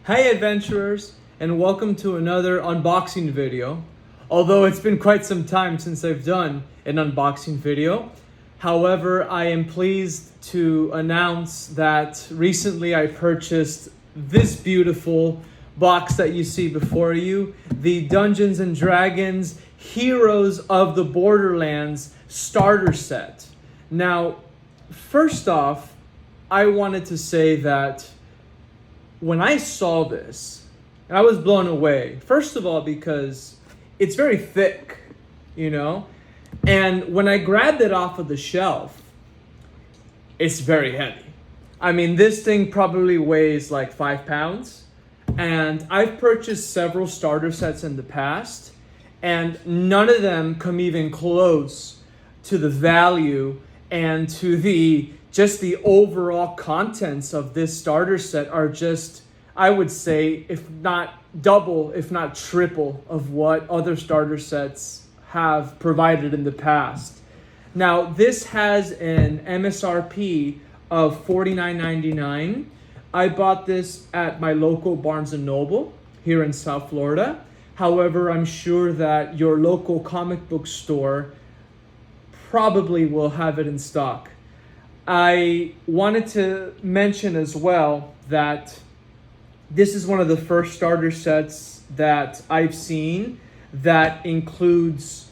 Hi adventurers, and welcome to another unboxing video. Although it's been quite some time since I've done an unboxing video. However, I am pleased to announce that recently I purchased this beautiful box that you see before you, the Dungeons & Dragons Heroes of the Borderlands Starter Set. Now, first off, I wanted to say that when I saw this, I was blown away. First of all, because it's very thick, and when I grabbed it off of the shelf, it's very heavy. I mean, this thing probably weighs like 5 pounds, and I've purchased several starter sets in the past, and none of them come even close to the value and to the overall contents of this starter set are just, I would say, if not double, if not triple of what other starter sets have provided in the past. Now, this has an MSRP of $49.99. I bought this at my local Barnes & Noble here in South Florida. However, I'm sure that your local comic book store probably will have it in stock. I wanted to mention as well that this is one of the first starter sets that I've seen that includes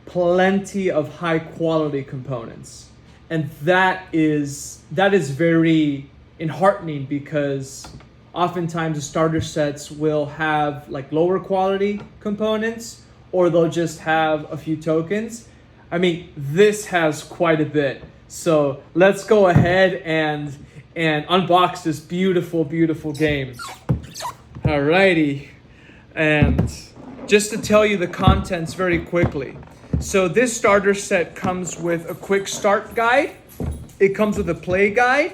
plenty of high quality components. And that is very enheartening, because oftentimes the starter sets will have like lower quality components, or they'll just have a few tokens. I mean, this has quite a bit. So let's go ahead and unbox this beautiful, beautiful game. Alrighty. And just to tell you the contents very quickly. So this starter set comes with a quick start guide. It comes with a play guide.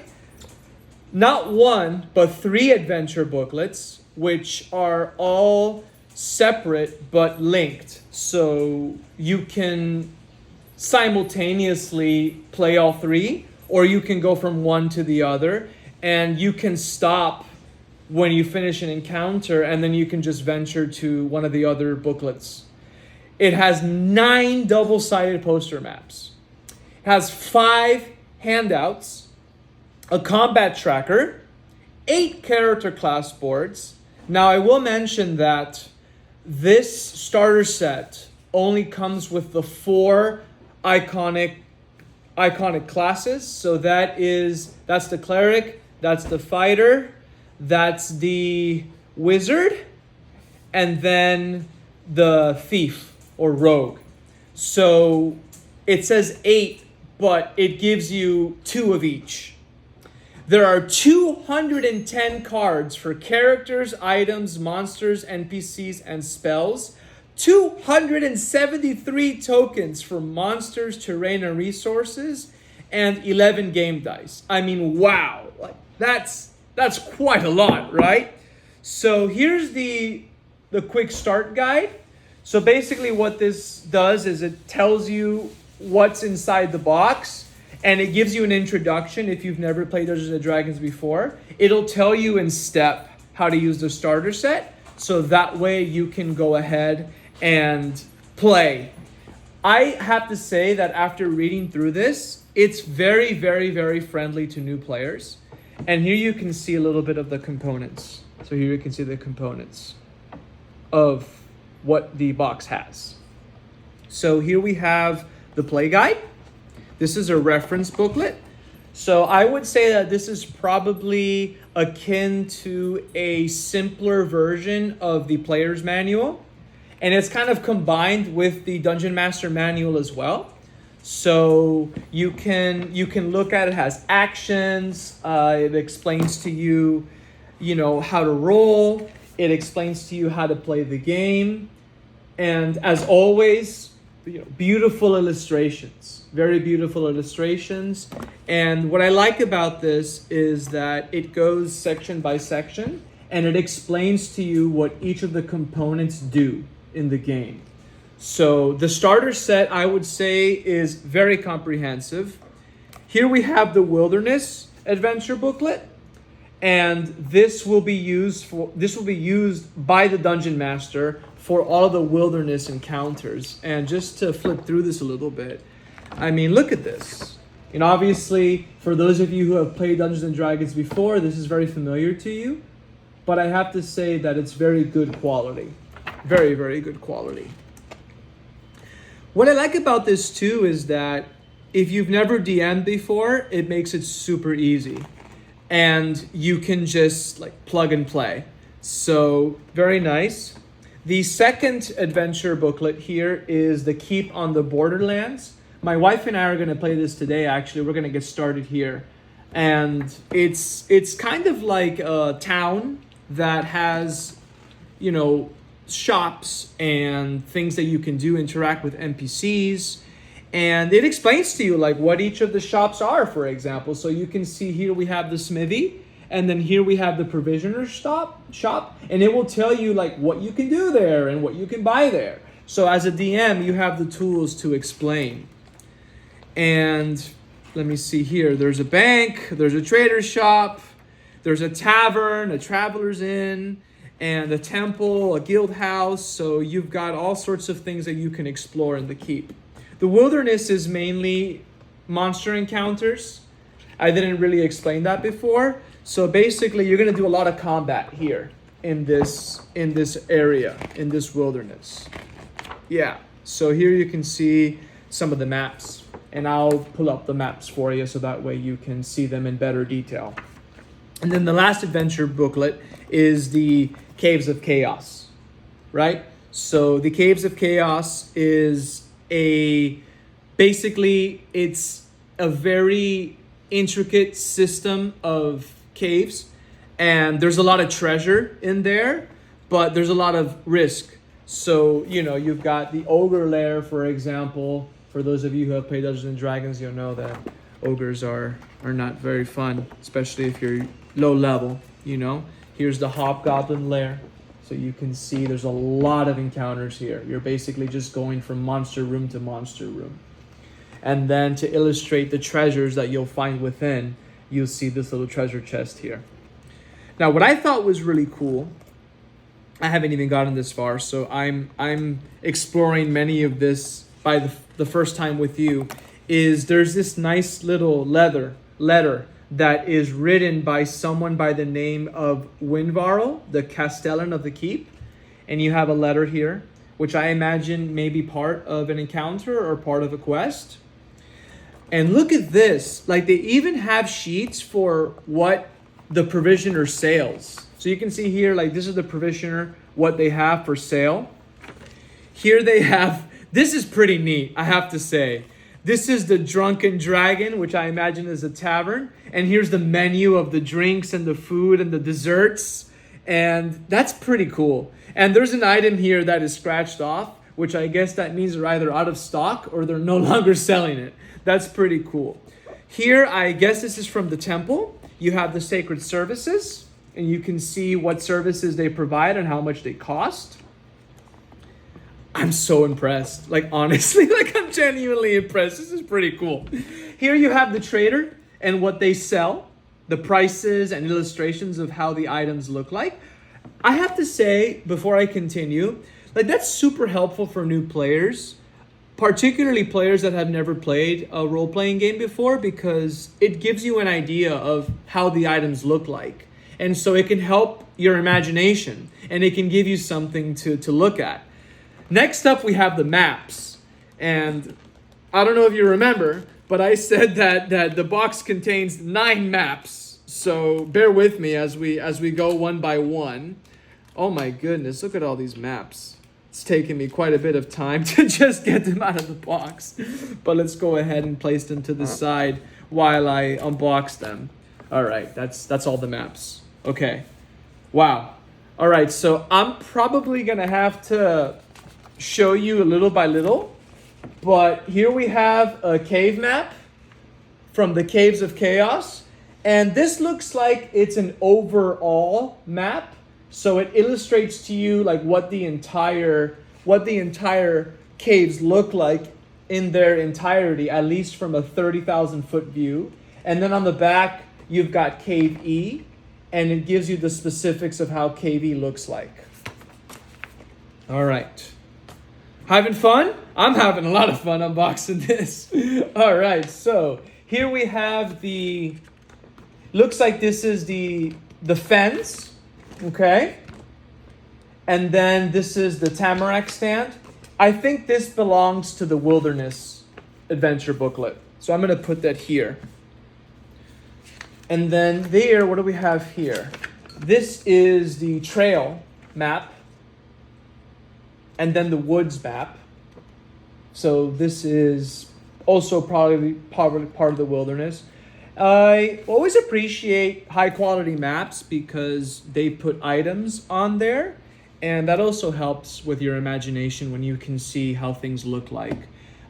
Not one, but 3 adventure booklets, which are all separate but linked. So you can simultaneously play all 3, or you can go from one to the other, and you can stop when you finish an encounter, and then you can just venture to one of the other booklets. It has 9 double-sided poster maps. It has 5 handouts, a combat tracker, 8 character class boards. Now, I will mention that this starter set only comes with the 4 iconic classes. So that's the cleric, that's the fighter, that's the wizard, and then the thief or rogue. So it says 8, but it gives you 2 of each. There are 210 cards for characters, items, monsters, NPCs, and spells. 273 tokens for monsters, terrain, and resources, and 11 game dice. I mean, wow, like that's quite a lot, right? So here's the quick start guide. So basically what this does is it tells you what's inside the box, and it gives you an introduction if you've never played Dungeons & Dragons before. It'll tell you in step how to use the starter set, so that way you can go ahead and play. I have to say that after reading through this, it's very, very, very friendly to new players. And here you can see a little bit of the components. So here you can see the components of what the box has. So here we have the play guide. This is a reference booklet. So I would say that this is probably akin to a simpler version of the player's manual. And it's kind of combined with the Dungeon Master Manual as well. So you can look at it. It has actions. It explains to you, how to roll. It explains to you how to play the game. And as always, beautiful illustrations. Very beautiful illustrations. And what I like about this is that it goes section by section, and it explains to you what each of the components do in the game. So the starter set, I would say, is very comprehensive. Here we have the Wilderness Adventure booklet, And this will be used by the dungeon master for all of the wilderness encounters. And just to flip through this a little bit, I mean, look at this. And obviously, for those of you who have played Dungeons and Dragons before, this is very familiar to you. But I have to say that it's very good quality. Very, very good quality. What I like about this too is that if you've never DM'd before, it makes it super easy. And you can just like plug and play. So very nice. The second adventure booklet here is the Keep on the Borderlands. My wife and I are going to play this today, actually. We're going to get started here. And it's kind of like a town that has, you know, shops and things that you can do, interact with NPCs. And it explains to you like what each of the shops are, for example. So you can see here we have the smithy, and then here we have the provisioner shop, and it will tell you like what you can do there and what you can buy there. So as a DM, you have the tools to explain. And let me see here. There's a bank, there's a trader shop, there's a tavern, a traveler's inn, and a temple, a guild house. So you've got all sorts of things that you can explore in the keep. The wilderness is mainly monster encounters. I didn't really explain that before. So basically, you're going to do a lot of combat here in this area, in this wilderness. Yeah, so here you can see some of the maps. And I'll pull up the maps for you so that way you can see them in better detail. And then the last adventure booklet is the Caves of Chaos, right? So the Caves of Chaos is basically it's a very intricate system of caves, and there's a lot of treasure in there, but there's a lot of risk. So, you know, you've got the ogre lair, for example. For those of you who have played Dungeons and Dragons, you'll know that ogres are not very fun, especially if you're low level, you know. Here's the hobgoblin lair. So you can see there's a lot of encounters here. You're basically just going from monster room to monster room. And then to illustrate the treasures that you'll find within, you'll see this little treasure chest here. Now, what I thought was really cool, I haven't even gotten this far, so I'm exploring many of this by the first time with you, is there's this nice little letter that is written by someone by the name of Winvarl, the Castellan of the Keep. And you have a letter here, which I imagine may be part of an encounter or part of a quest. And look at this. Like, they even have sheets for what the provisioner sales. So you can see here, like, this is the provisioner, what they have for sale. Here they have, this is pretty neat, I have to say. This is the Drunken Dragon, which I imagine is a tavern. And here's the menu of the drinks and the food and the desserts. And that's pretty cool. And there's an item here that is scratched off, which I guess that means they're either out of stock or they're no longer selling it. That's pretty cool. Here, I guess this is from the temple. You have the sacred services, and you can see what services they provide and how much they cost. I'm so impressed. Like, honestly, like, I'm genuinely impressed. This is pretty cool. Here you have the trader and what they sell, the prices and illustrations of how the items look like. I have to say, before I continue, like, that's super helpful for new players, particularly players that have never played a role-playing game before, because it gives you an idea of how the items look like. And so it can help your imagination, and it can give you something to look at. Next up, we have the maps. And I don't know if you remember, but I said that the box contains 9 maps. So bear with me as we go one by one. Oh my goodness, look at all these maps. It's taken me quite a bit of time to just get them out of the box. But let's go ahead and place them to the side while I unbox them. All right, that's all the maps. Okay. Wow. All right, so I'm probably going to have to show you a little by little. But here we have a cave map from the Caves of Chaos. And this looks like it's an overall map. So it illustrates to you like what the entire caves look like in their entirety, at least from a 30,000 foot view. And then on the back, you've got Cave E. and it gives you the specifics of how KV looks like. All right. Having fun? I'm having a lot of fun unboxing this. All right, so here we have looks like this is the fence, okay? And then this is the tamarack stand. I think this belongs to the Wilderness Adventure booklet. So I'm gonna put that here. And then there, what do we have here? This is the trail map. And then the woods map. So this is also probably part of the wilderness. I always appreciate high quality maps because they put items on there, and that also helps with your imagination when you can see how things look like.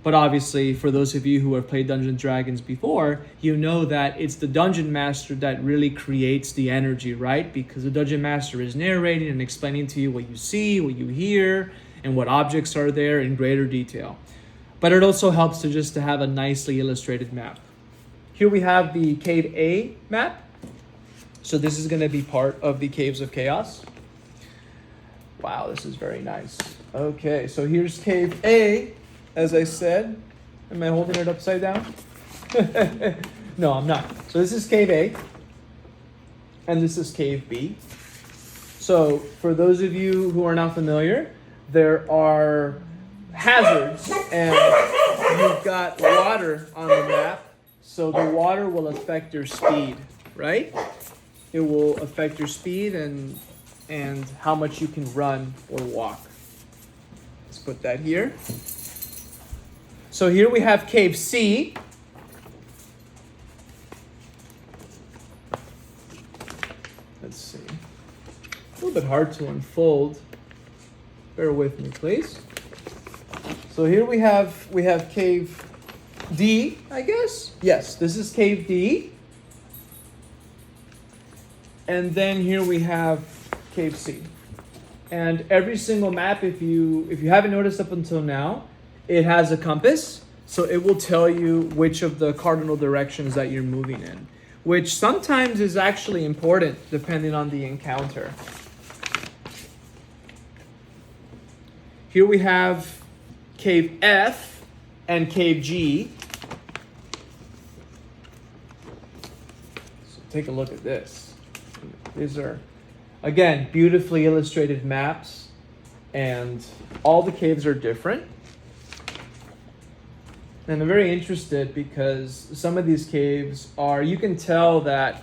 But obviously, for those of you who have played Dungeons & Dragons before, you know that it's the Dungeon Master that really creates the energy, right? Because the Dungeon Master is narrating and explaining to you what you see, what you hear, and what objects are there in greater detail. But it also helps to have a nicely illustrated map. Here we have the Cave A map. So this is going to be part of the Caves of Chaos. Wow, this is very nice. Okay, so here's Cave A, as I said. Am I holding it upside down? No, I'm not. So this is Cave A, and this is Cave B. So for those of you who are not familiar, there are hazards, and you've got water on the map, so the water will affect your speed, right? It will affect your speed and how much you can run or walk. Let's put that here. So here we have Cave C. Let's see. A little bit hard to unfold. Bear with me, please. So here we have Cave D, I guess. Yes, this is Cave D. And then here we have Cave C. And every single map, if you haven't noticed up until now, it has a compass. So it will tell you which of the cardinal directions that you're moving in, which sometimes is actually important depending on the encounter. Here we have Cave F and Cave G. So take a look at this. These are, again, beautifully illustrated maps, and all the caves are different. And I'm very interested because some of these caves you can tell that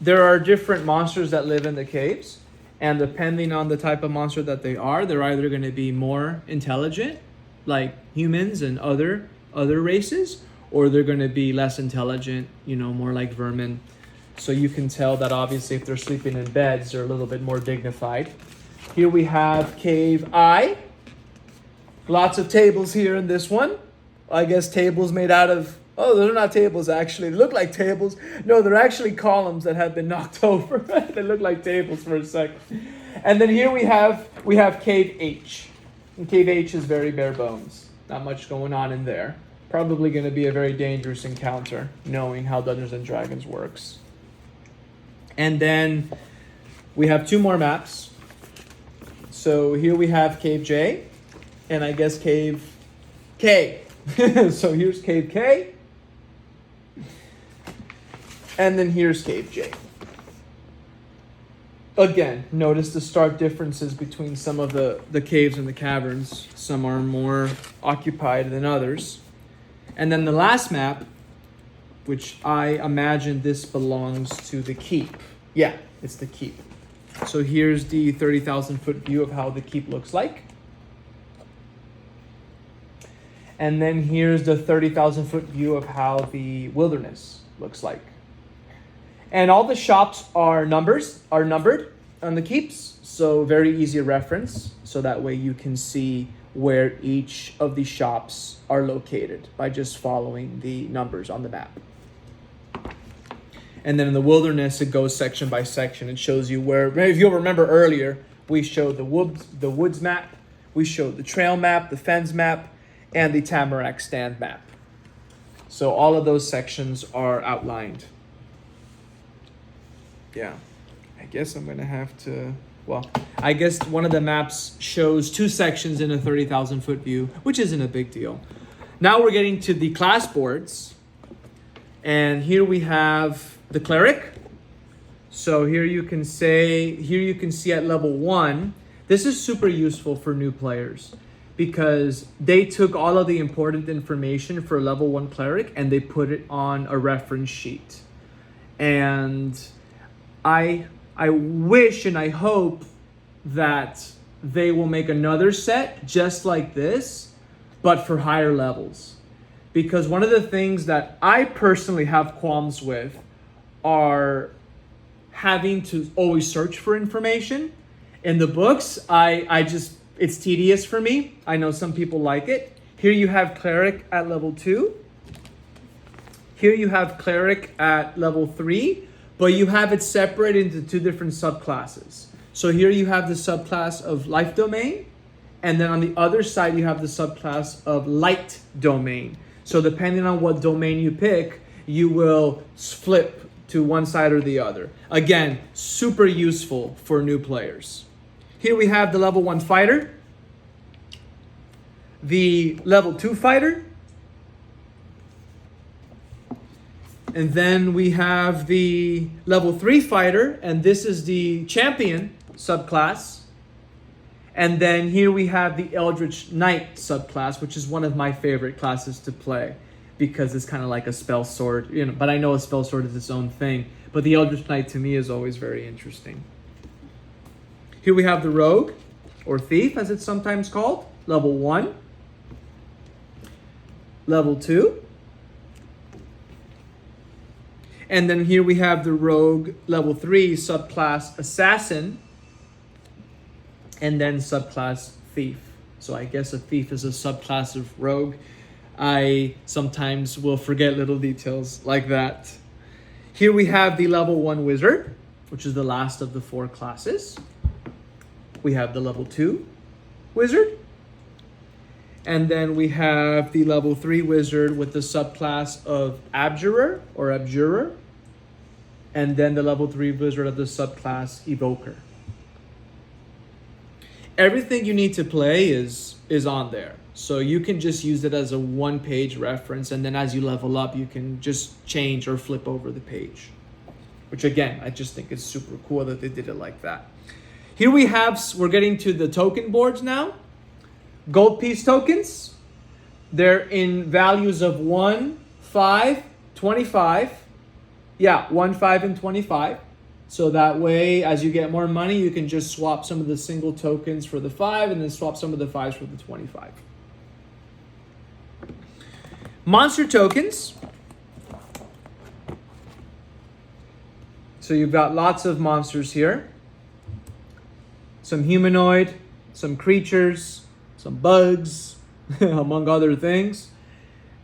there are different monsters that live in the caves. And depending on the type of monster that they're either going to be more intelligent, like humans and other races, or they're going to be less intelligent, more like vermin. So you can tell that obviously if they're sleeping in beds, they're a little bit more dignified. Here we have Cave I. Lots of tables here in this one. I guess tables made out of... Oh, they're not tables, actually. They look like tables. No, they're actually columns that have been knocked over. They look like tables for a second. And then here we have Cave H. And Cave H is very bare bones. Not much going on in there. Probably going to be a very dangerous encounter, knowing how Dungeons & Dragons works. And then we have two more maps. So here we have Cave J, and I guess Cave K. So here's Cave K. And then here's Cave J. Again, notice the stark differences between some of the caves and the caverns. Some are more occupied than others. And then the last map, which I imagine this belongs to the keep. Yeah, it's the keep. So here's the 30,000 foot view of how the keep looks like. And then here's the 30,000 foot view of how the wilderness looks like. And all the shops are numbered on the keeps, so very easy reference. So that way you can see where each of these shops are located by just following the numbers on the map. And then in the wilderness, it goes section by section. It shows you where, if you'll remember earlier, we showed the woods map, we showed the trail map, the fens map, and the tamarack stand map. So all of those sections are outlined. Yeah. I guess I'm gonna have to, well, I guess one of the maps shows 2 sections in a 30,000 foot view, which isn't a big deal. Now we're getting to the class boards. And here we have the cleric. So here you can see at level 1, this is super useful for new players because they took all of the important information for level 1 cleric and they put it on a reference sheet. And I wish and I hope that they will make another set just like this, but for higher levels. Because one of the things that I personally have qualms with are having to always search for information. In the books, it's tedious for me. I know some people like it. Here you have cleric at level 2. Here you have cleric at level 3, but you have it separated into 2 different subclasses. So here you have the subclass of life domain, and then on the other side you have the subclass of light domain. So depending on what domain you pick, you will flip to one side or the other. Again, super useful for new players. Here we have the level 1 fighter, the level 2 fighter, and then we have the level 3 fighter, and this is the champion subclass. And then here we have the Eldritch Knight subclass, which is one of my favorite classes to play because it's kind of like a spell sword, but I know a spell sword is its own thing. But the Eldritch Knight to me is always very interesting. Here we have the Rogue, or Thief as it's sometimes called, level 1, level 2. And then here we have the Rogue level 3 subclass Assassin, and then subclass Thief. So I guess a Thief is a subclass of Rogue. I sometimes will forget little details like that. Here we have the level 1 Wizard, which is the last of the 4 classes. We have the level 2 Wizard. And then we have the level 3 Wizard with the subclass of Abjurer or Abjurer. And then the level 3 Wizard of the subclass Evoker. Everything you need to play is on there. So you can just use it as a 1-page reference, and then as you level up, you can just change or flip over the page. Which again, I just think is super cool that they did it like that. Here we're getting to the token boards now. Gold piece tokens. They're in values of 1, 5, 25. Yeah, 1, 5, and 25. So that way, as you get more money, you can just swap some of the single tokens for the 5 and then swap some of the 5s for the 25. Monster tokens. So you've got lots of monsters here. Some humanoid, some creatures, some bugs, among other things.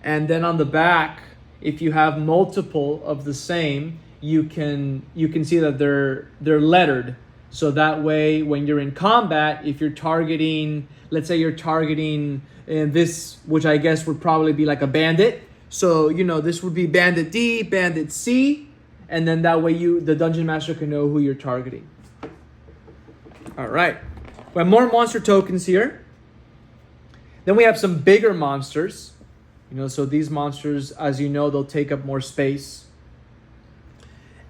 And then on the back, if you have multiple of the same, you can see that they're lettered. So that way, when you're in combat, if you're targeting, let's say you're targeting this, which I guess would probably be like a bandit. So, this would be Bandit D, Bandit C, and then that way the Dungeon Master can know who you're targeting. All right. We have more monster tokens here. Then we have some bigger monsters. So these monsters, as you know, they'll take up more space.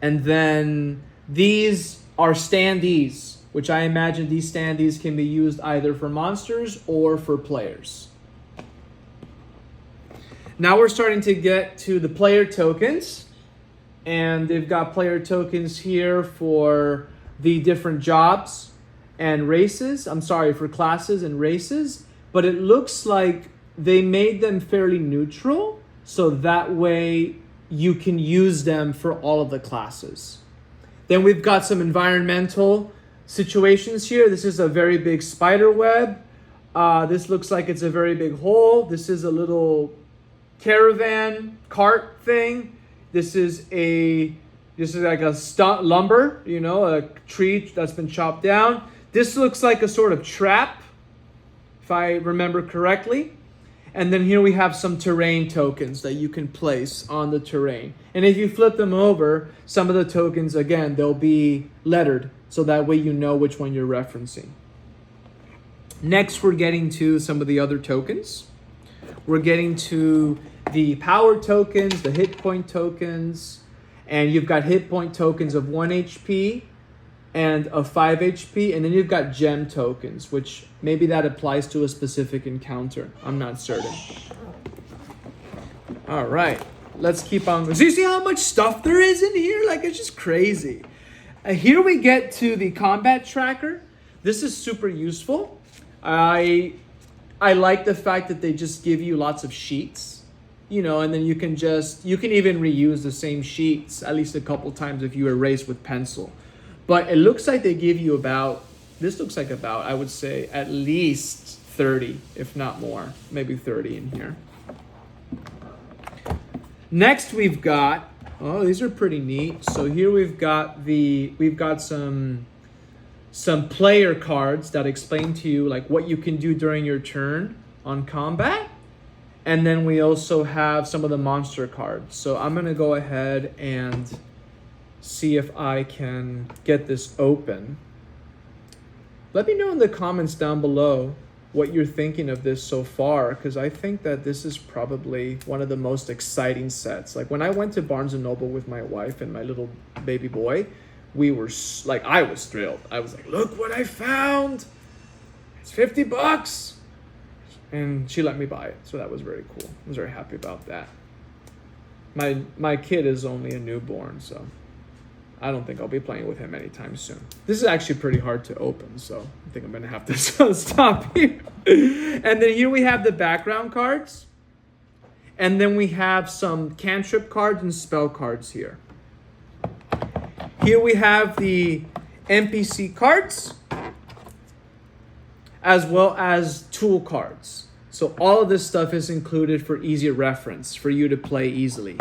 And then these are standees, which I imagine these standees can be used either for monsters or for players. Now we're starting to get to the player tokens. And they've got player tokens here for the different jobs and races. For classes and races. But it looks like they made them fairly neutral. So that way you can use them for all of the classes. Then we've got some environmental situations here. This is a very big spider web. This looks like it's a very big hole. This is a little caravan cart thing. This is like a lumber, a tree that's been chopped down. This looks like a sort of trap, if I remember correctly. And then here we have some terrain tokens that you can place on the terrain. And if you flip them over, some of the tokens, again, they'll be lettered, so that way you know which one you're referencing. Next, we're getting to some of the other tokens. We're getting to the power tokens, the hit point tokens, and you've got hit point tokens of 1 HP and of 5 HP, and then you've got gem tokens, which maybe that applies to a specific encounter. I'm not certain. All right, let's keep on. So you see how much stuff there is in here? Like, it's just crazy. Here we get to the combat tracker. This is super useful. I like the fact that they just give you lots of sheets, you know, and then you can even reuse the same sheets at least a couple times if you erase with pencil. But it looks like they give you about, I would say, at least 30, if not more, maybe 30 in here. Next we've got, oh, these are pretty neat. So here we've got some player cards that explain to you like what you can do during your turn on combat. And then we also have some of the monster cards. So I'm gonna go ahead and see if I can get this open. Let me know in the comments down below what you're thinking of this so far, because I think that this is probably one of the most exciting sets. Like when I went to Barnes & Noble with my wife and my little baby boy, we were like, I was thrilled. I was like, look what I found. It's $50. And she let me buy it. So that was very cool. I was very happy about that. My kid is only a newborn, so I don't think I'll be playing with him anytime soon. This is actually pretty hard to open, so I think I'm going to have to stop here. And then here we have the background cards. And then we have some cantrip cards and spell cards here. Here we have the NPC cards, as well as tool cards. So all of this stuff is included for easy reference, for you to play easily.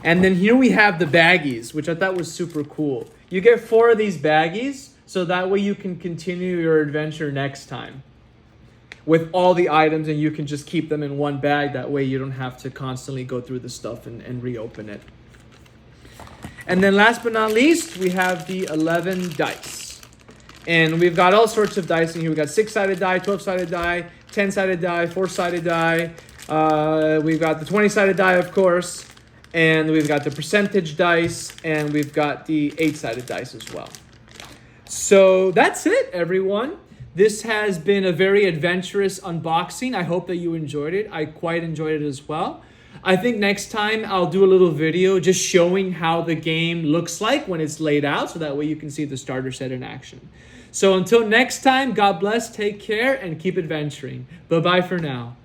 And then here we have the baggies, which I thought was super cool. You get 4 of these baggies, so that way you can continue your adventure next time with all the items, and you can just keep them in one bag. That way you don't have to constantly go through the stuff and reopen it. And then last but not least, we have the 11 dice. And we've got all sorts of dice in here. We've got 6-sided die, 12-sided die, 10-sided die, 4-sided die. We've got the 20-sided die, of course. And we've got the percentage dice, and we've got the 8-sided dice as well. So that's it, everyone. This has been a very adventurous unboxing. I hope that you enjoyed it. I quite enjoyed it as well. I think next time I'll do a little video just showing how the game looks like when it's laid out, so that way you can see the starter set in action. So until next time, God bless, take care, and keep adventuring. Bye-bye for now.